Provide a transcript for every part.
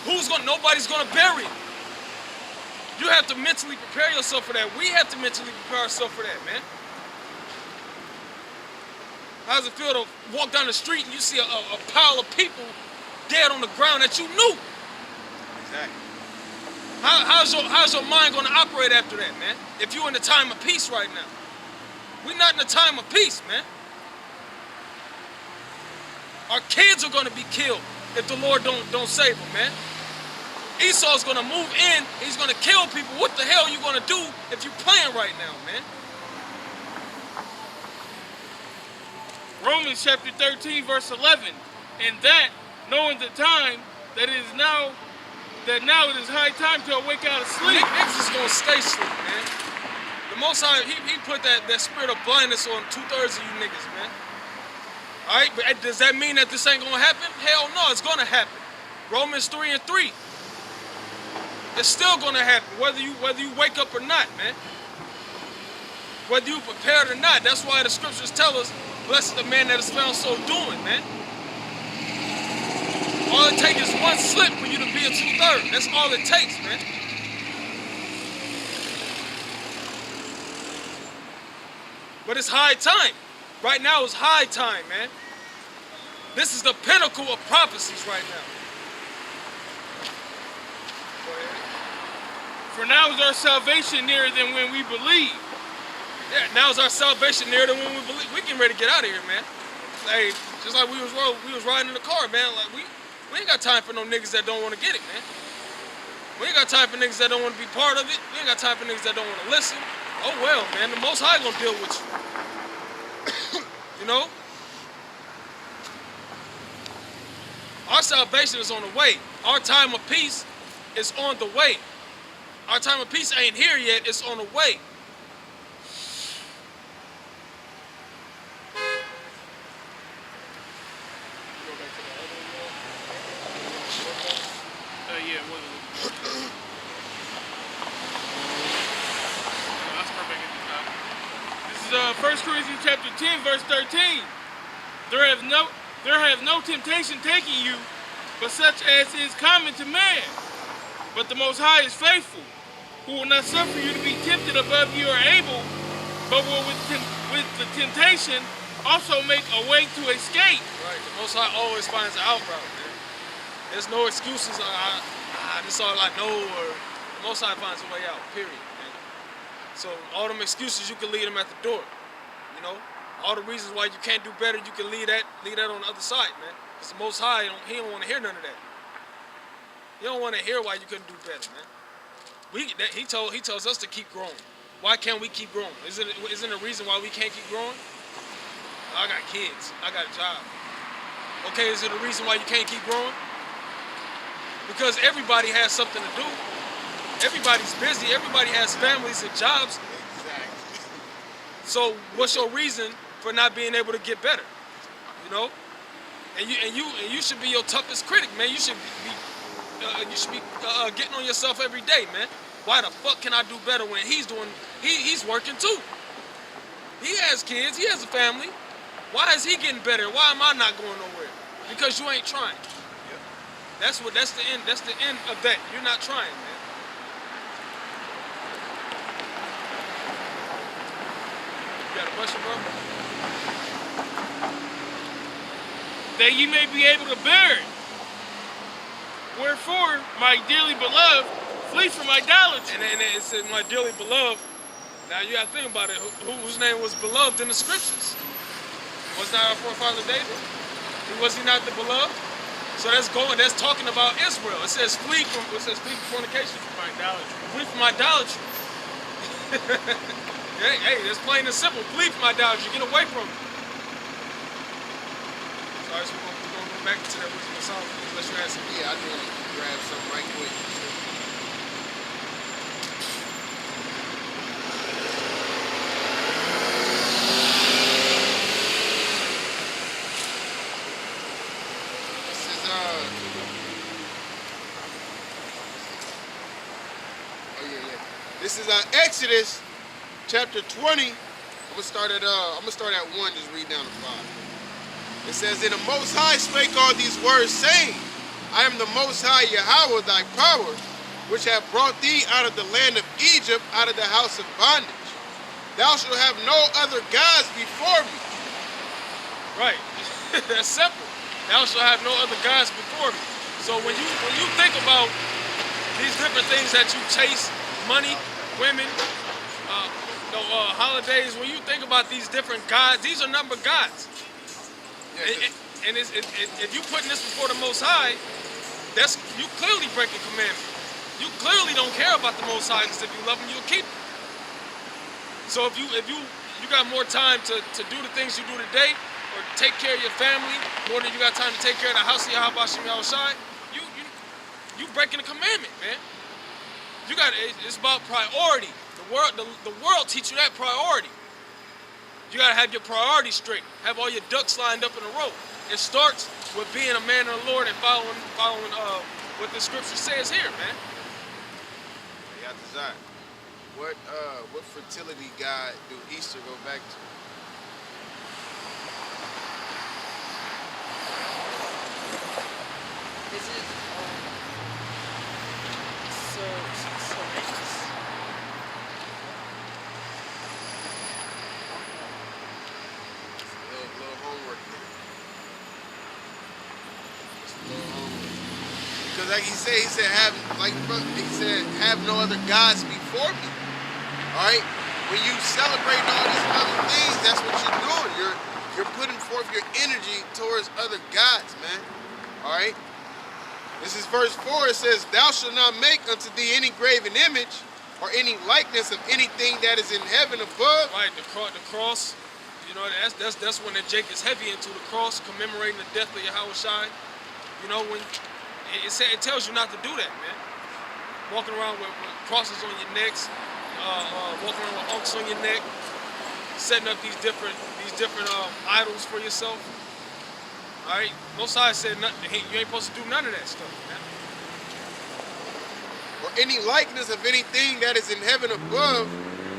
Nobody's gonna bury it. You have to mentally prepare yourself for that. We have to mentally prepare ourselves for that, man. How does it feel to walk down the street and you see a pile of people dead on the ground that you knew? Exactly. How's your mind gonna operate after that, man? If you're in the time of peace right now. We're not in the time of peace, man. Our kids are gonna be killed if the Lord don't save them, man. Esau's gonna move in, he's gonna kill people. What the hell are you gonna do if you're playing right now, man? Romans chapter 13, verse 11. And that, knowing the time, that now it is high time to awake out of sleep. Niggas is gonna stay asleep, man. The Most High, he put that spirit of blindness on 2/3 of you niggas, man. All right, but does that mean that this ain't gonna happen? Hell no, it's gonna happen. Romans 3:3. It's still gonna happen, whether you wake up or not, man. Whether you prepared or not. That's why the scriptures tell us, blessed the man that is found so doing, man. All it takes is one slip for you to be a 2/3. That's all it takes, man. But it's high time. Right now it's high time, man. This is the pinnacle of prophecies right now. Go ahead. For now is our salvation nearer than when we believe. Yeah, now is our salvation nearer than when we believe. We getting ready to get out of here, man. Hey, just like we was riding in the car, man. Like we ain't got time for no niggas that don't want to get it, man. We ain't got time for niggas that don't want to be part of it. We ain't got time for niggas that don't want to listen. Oh well, man. The Most High gonna deal with you. You know? Our salvation is on the way. Our time of peace is on the way. Our time of peace ain't here yet. It's on the way. Yeah, what is it? I'll start back at the top. This is 1 Corinthians chapter 10, verse 13. There have no temptation taking you, but such as is common to man. But the Most High is faithful, who will not suffer you to be tempted above you are able, but will with the temptation also make a way to escape. Right. The Most High always finds an out route, man. There's no excuses. This is all I know, or the Most High finds a way out. Period, man. So all them excuses, you can leave them at the door. You know, all the reasons why you can't do better, you can leave that on the other side, man. Because the Most High, he don't want to hear none of that. He don't want to hear why you couldn't do better, man. He tells us to keep growing. Why can't we keep growing? Isn't a reason why we can't keep growing? I got kids. I got a job. Okay, is it a reason why you can't keep growing? Because everybody has something to do. Everybody's busy. Everybody has families and jobs. Exactly. So what's your reason for not being able to get better? You know? And you should be your toughest critic, man. You should be getting on yourself every day, man. Why the fuck can I do better when he's working too? He has kids. He has a family. Why is he getting better? Why am I not going nowhere? Because you ain't trying. That's the end. That's the end of that. You're not trying, man. You got a question, bro? That ye may be able to bear it. Wherefore, my dearly beloved, flee from idolatry. And it said, my dearly beloved. Now you got to think about it. Whose name was beloved in the scriptures? Was not our forefather David? Was he not the beloved? So that's talking about Israel. It says flee from fornication. From idolatry. Flee from idolatry. hey, that's plain and simple. Flee from idolatry. Get away from it. So we're gonna go back to that original song. Unless you had something. Yeah, I just want to grab something right quick. This is Exodus chapter 20. I'm gonna start at 1, just read down to 5. It says, "And the Most High spake all these words, saying, I am the Most High Yahweh, thy power, which have brought thee out of the land of Egypt, out of the house of bondage. Thou shalt have no other gods before me. Right. That's simple. Thou shalt have no other gods before me. So when you think about these different things that you chase, money, women, holidays, when you think about these different gods, these are number gods. Yes, And if you putting this before the Most High, that's you clearly breaking commandment. You clearly don't care about the Most High, because if you love Him, you'll keep Him. So if you got more time to do the things you do today, or take care of your family more than you got time to take care of the house of Yahweh Shem Yahushai, you breaking the commandment, man. It's about priority. The world teach you that priority. You gotta have your priorities straight. Have all your ducks lined up in a row. It starts with being a man of the Lord and following what the scripture says here, man. Yeah, desire. What fertility god do Easter go back to? Is it Serenus? Little homework there. Just a little homework. Because like he said, have no other gods before me. Alright? When you celebrate all these other things, that's what you're doing. You're putting forth your energy towards other gods, man. Alright? This is verse 4. It says, thou shalt not make unto thee any graven image or any likeness of anything that is in heaven above. Right, the cross. You know, that's when the Jake is heavy into the cross, commemorating the death of Yahushua. You know, when it tells you not to do that, man. Walking around with crosses on your necks, walking around with unks on your neck, setting up these different idols for yourself. All right, Most High said nothing. You ain't supposed to do none of that stuff, man. Or any likeness of anything that is in heaven above,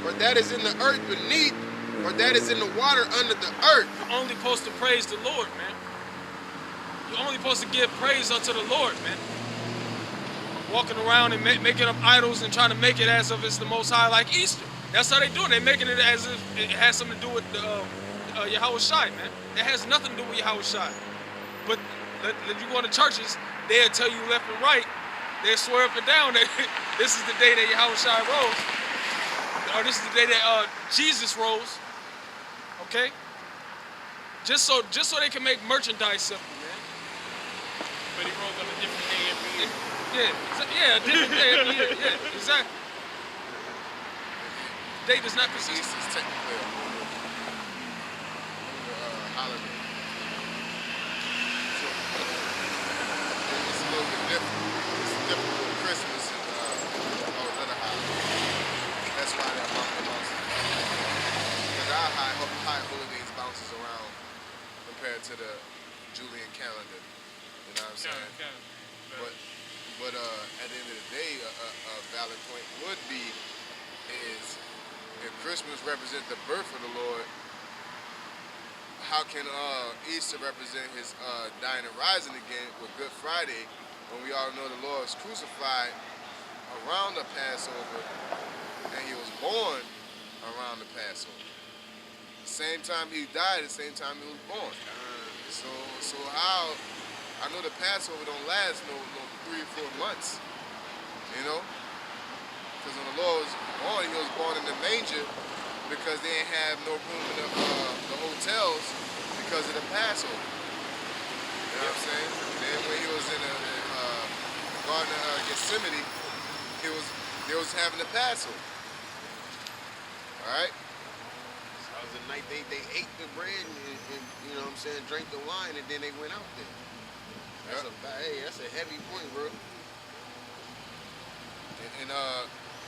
or that is in the earth beneath, or that is in the water under the earth. You're only supposed to praise the Lord, man. You're only supposed to give praise unto the Lord, man. Walking around and making up idols and trying to make it as if it's the Most High, like Easter. That's how they do it. They're making it as if it has something to do with Yahushua, man. It has nothing to do with Yahushua. But if you go to churches, they'll tell you left and right. They'll swear up and down that this is the day that Yahushua rose, or this is the day that Jesus rose. Okay? Just so they can make merchandise simple, man. But he rose on a different day every year. Yeah, a different day every year. Yeah, exactly. Day does not consist. Easter is technically a holiday. So, it's a little bit different. It's different with Christmas and all those other holidays. That's why that bounces. Because our high holidays bounces around compared to the Julian calendar. You know what I'm saying? But at the end of the day, a valid point would be is if Christmas represents the birth of the Lord, how can Easter represent his dying and rising again with Good Friday, when we all know the Lord was crucified around the Passover and he was born around the Passover. The same time he died, the same time he was born. So how, I know the Passover don't last no 3 or 4 months, you know? Because when the Lord was born, he was born in the manger because they didn't have no room in the hotels because of the Passover. You know what I'm saying? Then when he was in the Garden of Gethsemane, they was having the Passover. All right? So it was the night they ate the bread and you know what I'm saying, drank the wine, and then they went out there. That's a heavy point, bro. And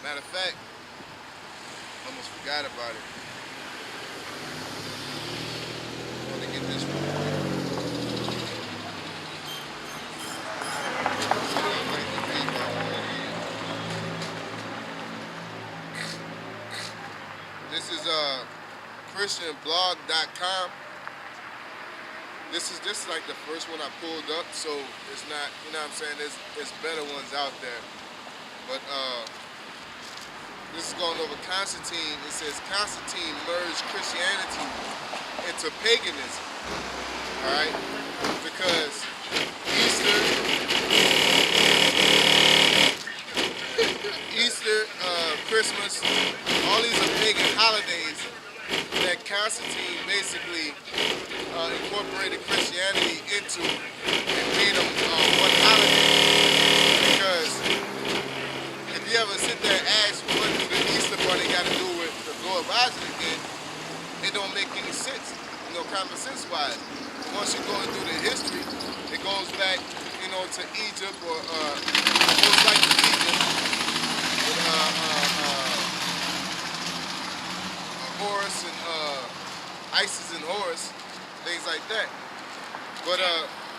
matter of fact, almost forgot about it. I want to get this one. This is ChristianBlog.com. This is like the first one I pulled up, so it's not, you know what I'm saying, there's better ones out there. But this is going over Constantine. It says Constantine merged Christianity into paganism. Alright? Because Easter, Christmas, all these are pagan holidays that Constantine basically incorporated Christianity into and made them one holiday. Because if you ever sit there and ask what do the Easter Bunny got to do with the Lord rising again, it don't make any sense, common sense wise. Once you go through the history, it goes back, to Egypt or most likely Egypt with Horus and Isis and Horus, things like that. But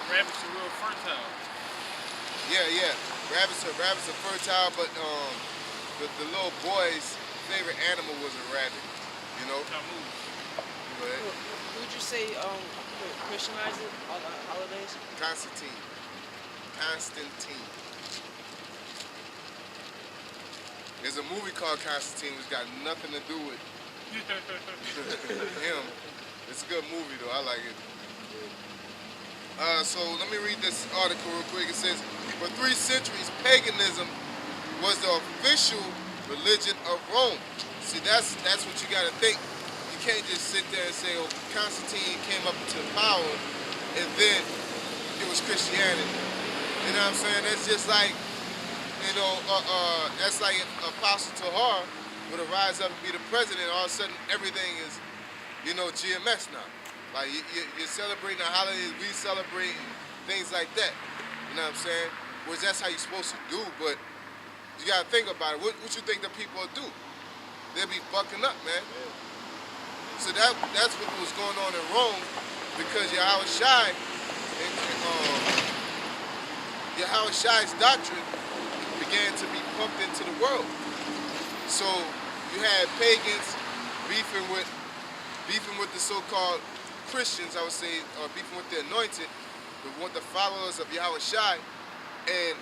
rabbits are real fertile. yeah, rabbits are fertile, but the little boy's favorite animal was a rabbit. Tammuz. Go ahead. Would you say Christianize it, all the holidays? Constantine. There's a movie called Constantine which got nothing to do with him. It's a good movie though, I like it. So let me read this article real quick. It says, for 3 centuries, paganism was the official religion of Rome. See, that's what you gotta think. You can't just sit there and say, oh, Constantine came up to power and then it was Christianity. You know what I'm saying? That's just like, that's like Apostle Tahar would rise up and be the president. All of a sudden, everything is, GMS now. Like, you're celebrating the holidays, we celebrate things like that. You know what I'm saying? Which that's how you're supposed to do, but you gotta think about it. What you think the people will do? They'll be fucking up, man. So that's what was going on in Rome, because Yahweh Shai Yahweh Shai's doctrine began to be pumped into the world. So you had pagans beefing with the so-called Christians, I would say, or beefing with the anointed, with the followers of Yahweh Shai. And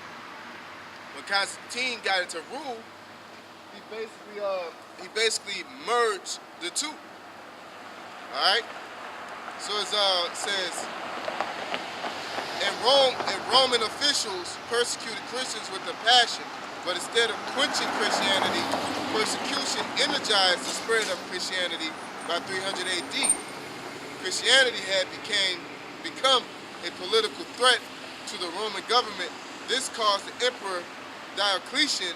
when Constantine got into rule, he basically merged the two. All right. So it says, Roman officials persecuted Christians with a passion, but instead of quenching Christianity, persecution energized the spread of Christianity by 300 AD. Christianity had become a political threat to the Roman government. This caused the Emperor Diocletian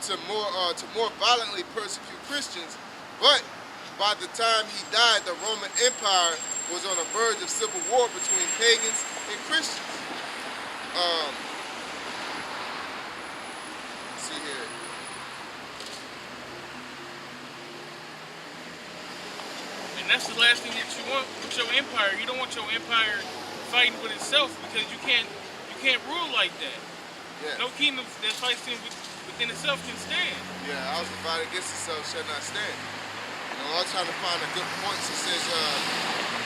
to more violently persecute Christians. But by the time he died, the Roman Empire was on the verge of civil war between pagans and Christians. Let's see here. And that's the last thing that you want with your empire. You don't want your empire fighting with itself, because you can't rule like that. Yeah. No kingdom that fights within itself can stand. Yeah, I was divided against itself shall not stand. I was trying to find a good point. It says,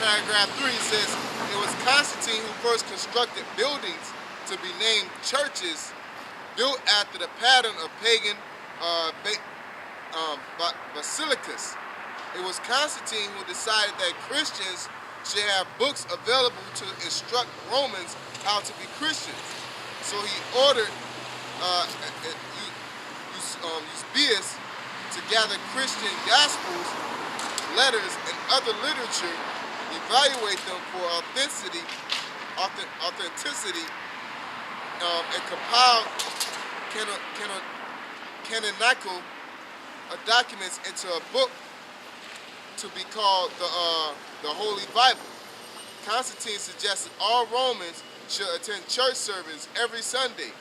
paragraph 3 says, it was Constantine who first constructed buildings to be named churches built after the pattern of pagan basilicas. It was Constantine who decided that Christians should have books available to instruct Romans how to be Christians. So he ordered Eusebius to gather Christian gospels, letters, and other literature, evaluate them for authenticity, and compile canonical documents into a book to be called the Holy Bible. Constantine suggested all Romans should attend church service every Sunday.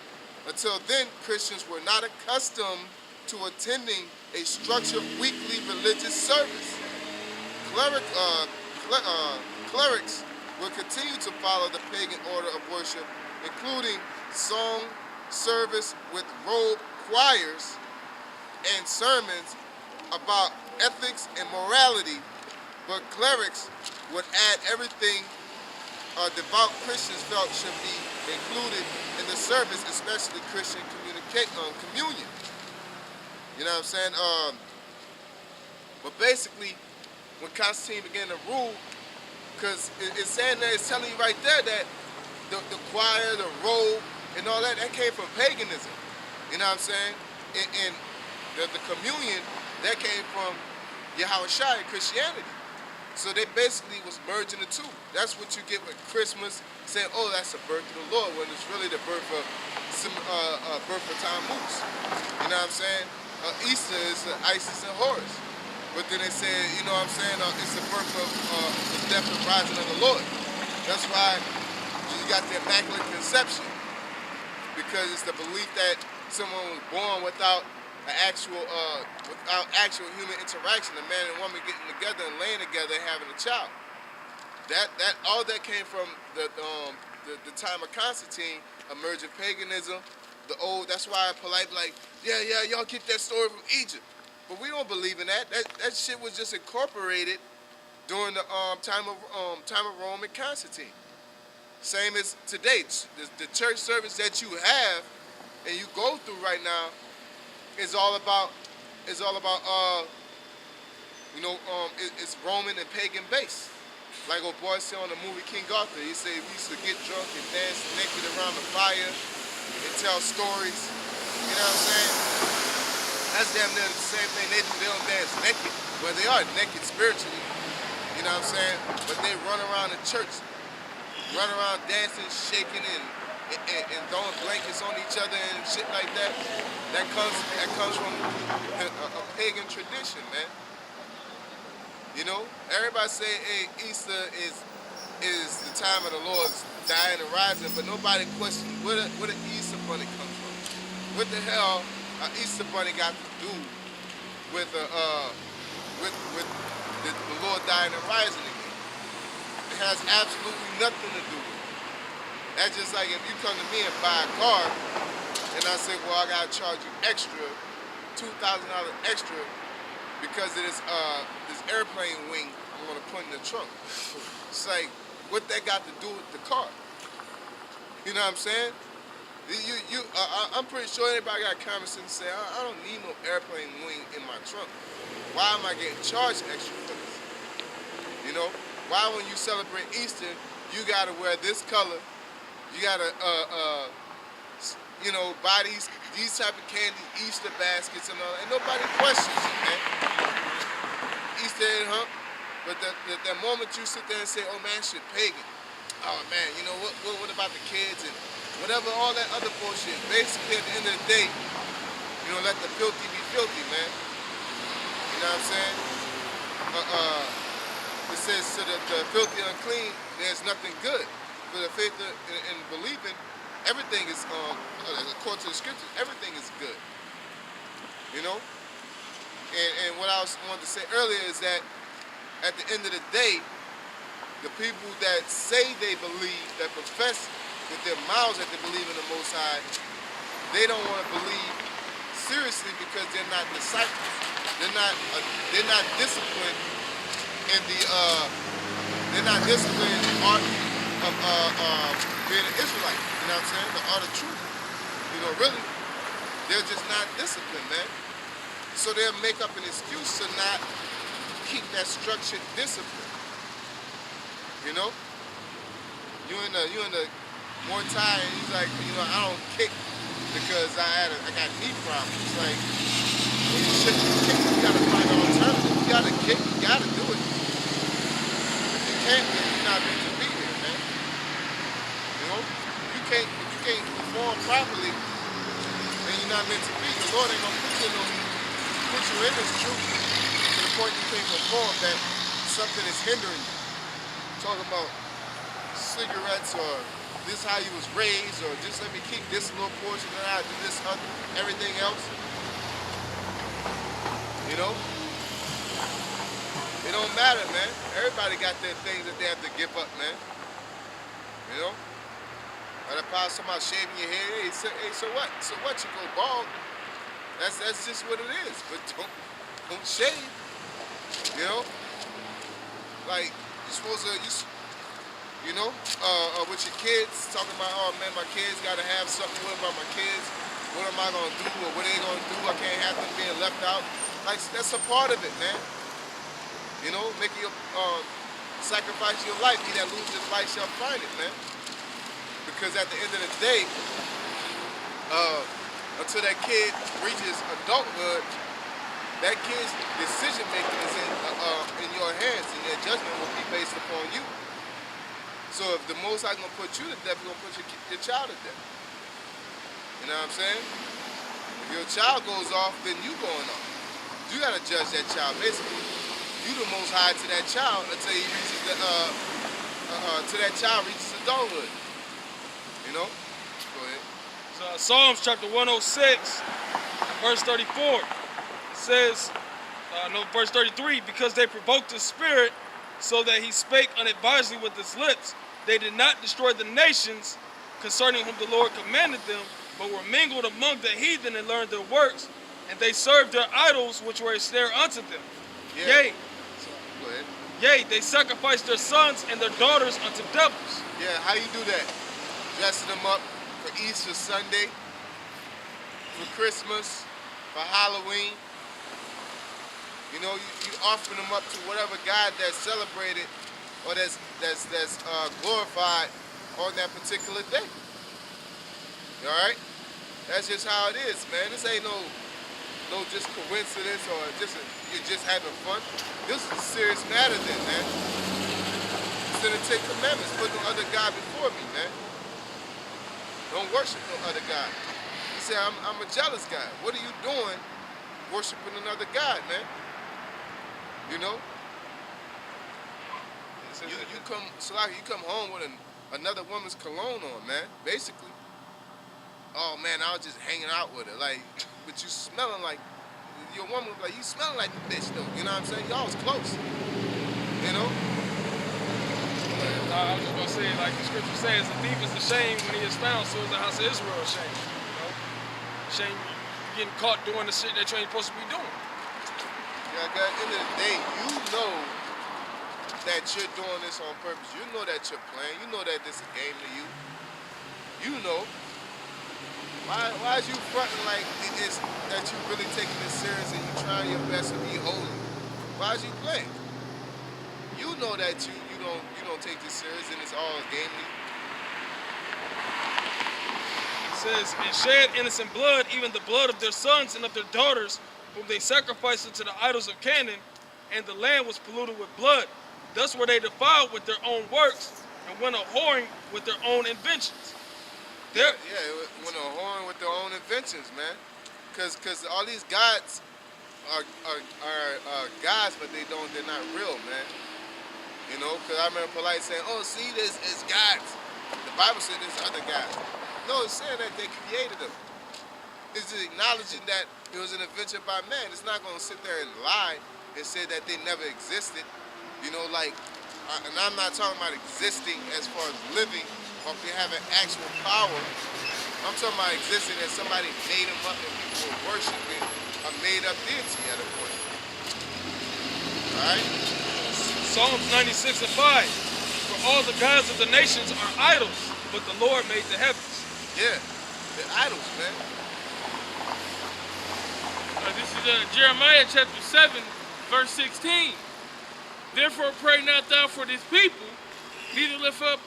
Until then, Christians were not accustomed to attending a structured weekly religious service. Clerics will continue to follow the pagan order of worship, including song service with robe choirs and sermons about ethics and morality, but clerics would add everything devout Christians felt should be included in the service, especially Christian communion. You know what I'm saying? But basically, when Constantine began to rule, because it's saying that, it's telling you right there that the choir, the robe, and all that, that came from paganism. You know what I'm saying? And the communion, that came from Yahushua, Christianity. So they basically was merging the two. That's what you get with Christmas, saying, oh, that's the birth of the Lord, when it's really the birth of Tammuz. You know what I'm saying? Easter is Isis and Horus. But then they say, you know what I'm saying, it's the birth of the death and rising of the Lord. That's why you got the Immaculate Conception, because it's the belief that someone was born without actual human interaction, a man and woman getting together and laying together and having a child. That all that came from the time of Constantine, emerging paganism, the old. That's why polite like, yeah, y'all get that story from Egypt, but we don't believe in that. That shit was just incorporated during the time of Rome and Constantine. Same as today, the church service that you have and you go through right now is all about it's Roman and pagan based. Like old boy said on the movie King Arthur, he said we used to get drunk and dance naked around the fire and tell stories. You know what I'm saying? That's damn near the same thing they do. They don't dance naked, but they are naked spiritually. You know what I'm saying? But they run around the church, run around dancing, shaking, and throwing blankets on each other and shit like that. That comes from a pagan tradition, man. You know, everybody say, hey, Easter is the time of the Lord's dying and rising, but nobody questions where the Easter bunny comes from. What the hell Easter bunny got to do with the Lord dying and rising again? It has absolutely nothing to do with it. That's just like if you come to me and buy a car, and I say, well, I gotta charge you extra, $2,000 extra, because of this airplane wing I'm gonna put in the trunk. It's like, what that got to do with the car? You know what I'm saying? I'm pretty sure anybody got common sense and say, I don't need no airplane wing in my trunk. Why am I getting charged extra for this? You know? Why when you celebrate Easter, you gotta wear this color, you gotta buy these type of candy, Easter baskets and all that, and nobody questions it, man. Easter egg hunt, but the moment you sit there and say, oh man, shit pagan. Oh man, you know what about the kids and whatever, all that other bullshit. Basically at the end of the day, you know, let the filthy be filthy, man. You know what I'm saying? It says to the filthy unclean, there's nothing good. For the faith and believing, everything is, according to the scriptures, everything is good. You know? And what I wanted to say earlier is that at the end of the day, the people that say they believe, that profess with their mouths that they believe in the Most High, they don't want to believe seriously because they're not disciples. They're not disciplined in they're not disciplined in art of being an Israelite. You know what I'm saying? The art of truth. You know, really, they're just not disciplined, man. So they'll make up an excuse to not keep that structured discipline. You know? You in the more time, he's like, you know, I don't kick because I got knee problems. It's like, when you shouldn't kick, you gotta find an alternative. You gotta kick, you gotta do it. If you can't, then you're not meant to be here, man. You know? If you can't perform properly, then you're not meant to be. The Lord ain't gonna put you in this truth to the point you can't perform, that something is hindering you. Talking about cigarettes, or this how you was raised, or just let me keep this little portion and I do this other, everything else. You know? It don't matter, man. Everybody got their things that they have to give up, man. You know? Or the power somebody shaving your head, hey, so what? So what? You go bald. That's just what it is. But don't shave. You know? Like, you're supposed to, You know, with your kids, talking about, oh man, my kids got to have something. What about my kids? What am I going to do, or what are they going to do? I can't have them being left out. Like, that's a part of it, man. You know, making your, sacrifice your life. He that loses his life shall find it, man. Because at the end of the day, until that kid reaches adulthood, that kid's decision making is in your hands, and your judgment will be based upon you. So if the Most High gonna put you to death, He's gonna put your child to death. You know what I'm saying? If your child goes off, then you going off. You gotta judge that child. Basically, you the Most High to that child until he reaches till that child reaches adulthood. You know? Go ahead. So, Psalms chapter 106, verse 34. It says, verse 33, because they provoked his spirit so that he spake unadvisedly with his lips. They did not destroy the nations concerning whom the Lord commanded them, but were mingled among the heathen and learned their works, and they served their idols which were a snare unto them. Yeah. Yea, Go ahead. yea, they sacrificed their sons and their daughters unto devils. Yeah, how you do that? Dressing them up for Easter Sunday, for Christmas, for Halloween. You know, you offering them up to whatever God that's celebrated or that's glorified on that particular day. All right? That's just how it is, man. This ain't no just coincidence or you're just having fun. This is a serious matter then, man. It's in the Ten Commandments. Put no other God before me, man. Don't worship no other God. He said, I'm a jealous God. What are you doing worshiping another God, man? You know? You come home with another woman's cologne on, man, basically. Oh man, I was just hanging out with her, like, but you smelling like, your woman was like, you smelling like the bitch though, you know what I'm saying? Y'all was close, you know? I was just gonna say, like the scripture says, the thief is ashamed when he is found, so is the house of Israel ashamed. You know? Shame you getting caught doing the shit that you ain't supposed to be doing. Yeah, at the end of the day, you know that you're doing this on purpose. You know that you're playing. You know that this is a game to you. You know. Why is you fronting like it's that you really taking this serious and you trying your best to be holy? Why is you playing? You know that you don't take this serious and it's all a game to you. It says, and shed innocent blood, even the blood of their sons and of their daughters, whom they sacrificed unto the idols of Canaan, and the land was polluted with blood. Thus were they defiled with their own works, and went a-whoring with their own inventions. Yeah, went a whoring with their own inventions, man. Cause all these gods are gods, but they're not real, man. You know, cause I remember Polite saying, "Oh, see, this is gods." The Bible said there's other gods. No, it's saying that they created them. It's acknowledging that it was an invention by man. It's not going to sit there and lie and say that they never existed. You know, like, and I'm not talking about existing as far as living or if they have an actual power. I'm talking about existing as somebody made them up and people were worshiping a made-up deity at a point. All right? Psalms 96 and 5. For all the gods of the nations are idols, but the Lord made the heavens. Yeah, they're idols, man. This is Jeremiah chapter 7, verse 16. Therefore pray not thou for this people, neither lift up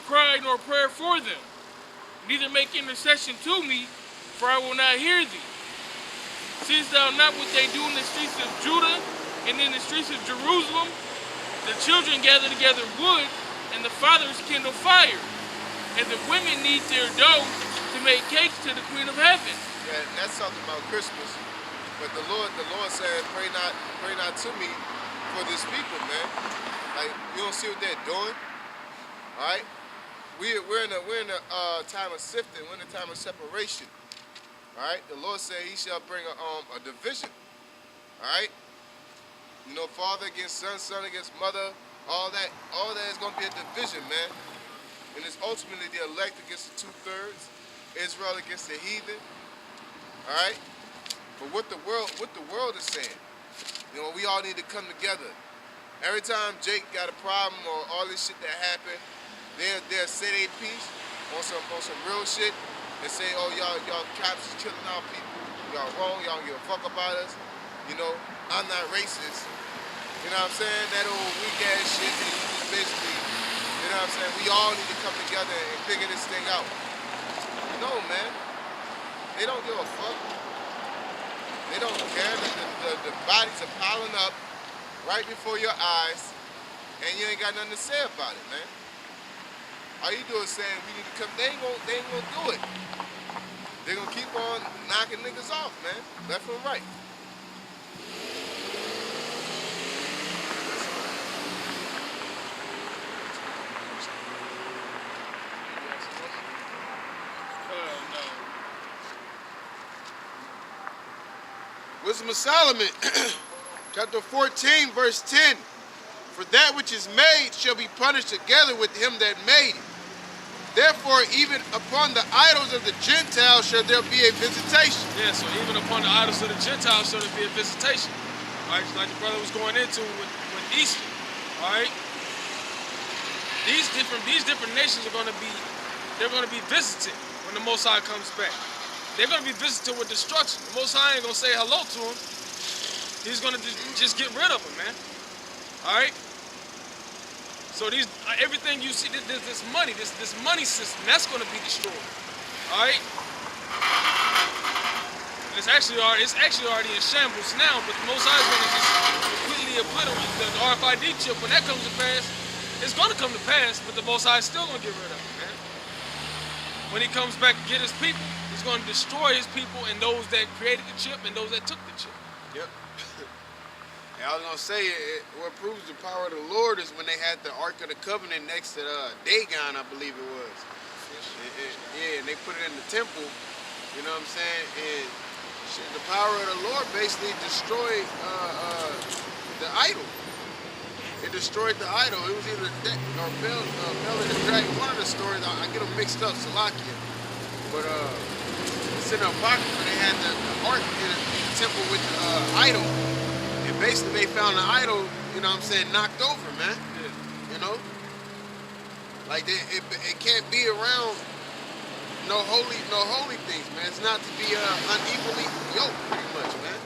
cry nor prayer for them, neither make intercession to me, for I will not hear thee. Seest thou not what they do in the streets of Judah and in the streets of Jerusalem? The children gather together wood, and the fathers kindle fire, and the women knead their dough to make cakes to the Queen of Heaven. Yeah, that's talking about Christmas. But the Lord said, pray not to me for this people, man. Like, you don't see what they're doing? All right? We're in a time of sifting. We're in a time of separation. All right? The Lord said he shall bring a division. All right? You know, father against son, son against mother, all that is going to be a division, man. And it's ultimately the elect against the 2/3, Israel against the heathen. All right? But what the world is saying, you know, we all need to come together. Every time Jake got a problem or all this shit that happened, they'll say they piece on some real shit and say, oh y'all cops is killing our people, y'all wrong, y'all don't give a fuck about us. You know, I'm not racist. You know what I'm saying? That old weak ass shit and you just basically, you know what I'm saying? We all need to come together and figure this thing out. No, man. They don't give a fuck. They don't care. The bodies are piling up right before your eyes, and you ain't got nothing to say about it, man. All you do is saying we need to come. They ain't gonna do it. They're gonna keep on knocking niggas off, man, left and right. No. Wisdom of Solomon, chapter 14, verse 10. For that which is made shall be punished together with him that made it. Therefore, even upon the idols of the Gentiles shall there be a visitation. Yeah, so even upon the idols of the Gentiles shall there be a visitation. All right, like the brother was going into with Easter. All right, these different nations are going to be visited when the Most High comes back. They're going to be visited with destruction. The Most High ain't going to say hello to them. He's going to just get rid of them, man. All right. So everything you see, this money system, that's going to be destroyed. All right. It's actually already in shambles now, but the Most High is going to just completely obliterate the RFID chip. When that comes to pass, it's going to come to pass, but the Most High is still going to get rid of it, man. When he comes back to get his people, he's going to destroy his people and those that created the chip and those that took the chip. Yep. And I was gonna say, what proves the power of the Lord is when they had the Ark of the Covenant next to Dagon, I believe it was. And they put it in the temple. You know what I'm saying? And the power of the Lord basically destroyed the idol. It destroyed the idol. It was either Deck or Bel and the Dragon. One of the stories, I get them mixed up, Salakia. But it's in the Apocrypha. They had the Ark in the temple with the idol. And basically they found the idol, you know what I'm saying, knocked over, man. Yeah. You know? Like it can't be around no holy things, man. It's not to be unequally yoked, pretty much, man.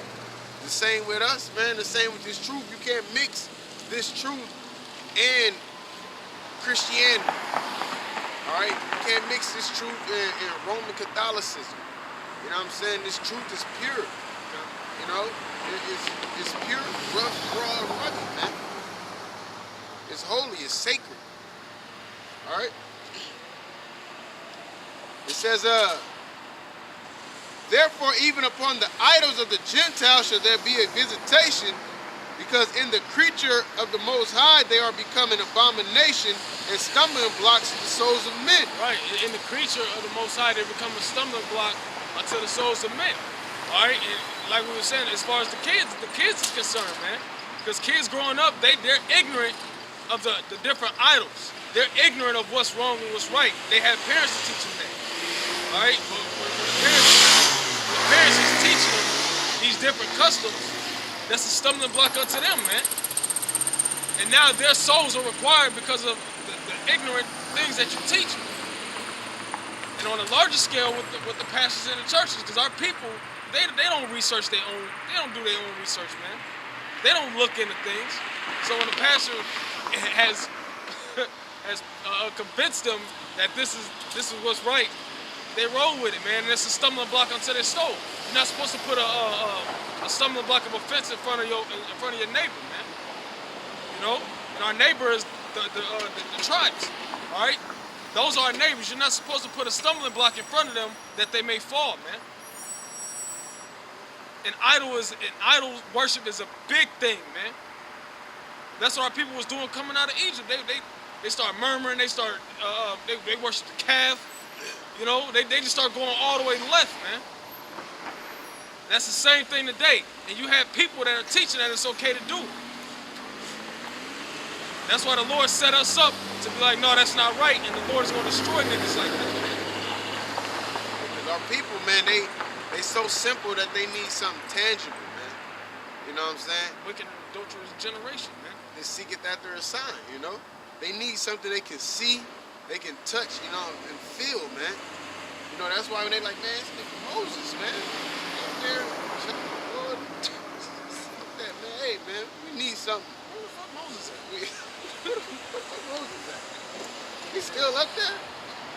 The same with us, man. The same with this truth. You can't mix this truth and Christianity. All right? You can't mix this truth and Roman Catholicism. You know what I'm saying? This truth is pure. You know? It's pure, rough, raw, and rugged, man. It's holy, it's sacred. All right? It says, therefore, even upon the idols of the Gentiles shall there be a visitation, because in the creature of the Most High they are become an abomination and stumbling blocks to the souls of men. Right, in the creature of the Most High, they become a stumbling block unto the souls of men. All right, and like we were saying, as far as the kids is concerned, man, because kids growing up, they're ignorant of the different idols. They're ignorant of what's wrong and what's right. They have parents to teach them that. All right, but the parents is teaching them these different customs. That's a stumbling block unto them, man. And now their souls are required because of the ignorant things that you teach them. And on a larger scale with the pastors in the churches, because our people, they don't research they don't do their own research, man. They don't look into things. So when the pastor has convinced them that this is what's right, they roll with it, man. And it's a stumbling block unto their soul. You're not supposed to put a stumbling block of offense in front of your neighbor, man. You know, and our neighbor is the tribes. All right, those are our neighbors. You're not supposed to put a stumbling block in front of them that they may fall, man. And idol worship is a big thing, man. That's what our people was doing coming out of Egypt. They start murmuring. They start they worship the calf. You know, they just start going all the way left, man. That's the same thing today. And you have people that are teaching that it's okay to do it. That's why the Lord set us up to be like, no, that's not right. And the Lord is going to destroy niggas like that. Because our people, man, they so simple that they need something tangible, man. You know what I'm saying? Wicked and adulterous generation, man. that seeketh after a sign, you know? They need something they can see, they can touch, you know, and feel, man. You know, that's why when they like, man, this nigga Moses, man. Up there, Lord, that, man, hey, man, we need something. Where the fuck Moses at? Where the fuck Moses at? He's still up there?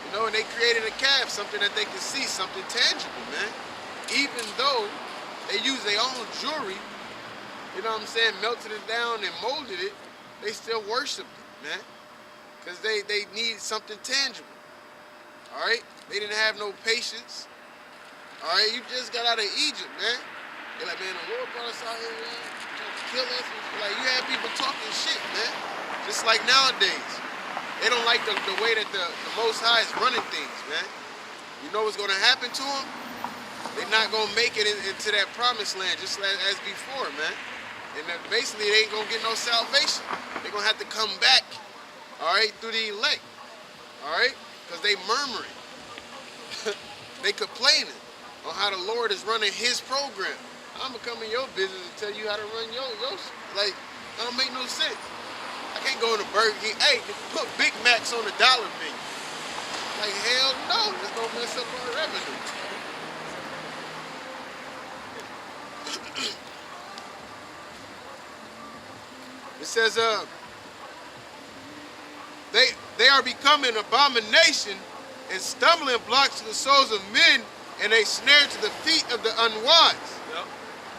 You know, and they created a calf, something that they can see, something tangible, man. Even though they use their own jewelry, you know what I'm saying, melted it down and molded it, they still worshiped it, man. Because they need something tangible. All right? They didn't have no patience. All right? You just got out of Egypt, man. They're like, man, the Lord brought us out here, man, trying to kill us. Like, you have people talking shit, man. Just like nowadays. They don't like the way that the Most High is running things, man. You know what's going to happen to them? They're not going to make it into that promised land just as before, man. And then basically, they ain't going to get no salvation. They're going to have to come back, all right, through the elect, all right? Because they murmuring. They complaining on how the Lord is running his program. I'm going to come in your business and tell you how to run your like, that don't make no sense. I can't go to Burger King. Hey, put Big Macs on the dollar menu. Like, hell no. That's going to mess up our revenue. It says, they are becoming an abomination and stumbling blocks to the souls of men and a snare to the feet of the unwise. Yep.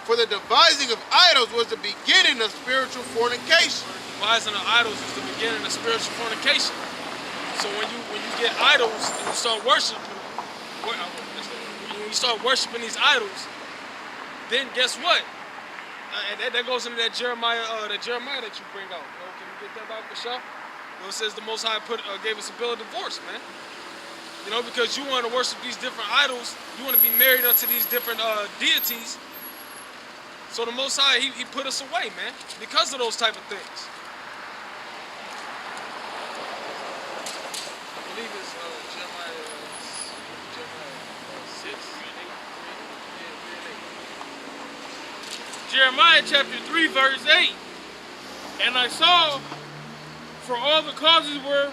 For the devising of idols was the beginning of spiritual fornication. Devising of idols is the beginning of spiritual fornication. So when you get idols and you start worshiping, when you start worshiping these idols, then guess what? And that goes into that Jeremiah that you bring out. Can you get that out for sure? It says the Most High gave us a bill of divorce, man. You know, because you want to worship these different idols, you want to be married unto these different deities. So the Most High, he put us away, man, because of those type of things. I believe it's Jeremiah 6, 8. Jeremiah chapter 3, verse 8. And I saw, for all the causes were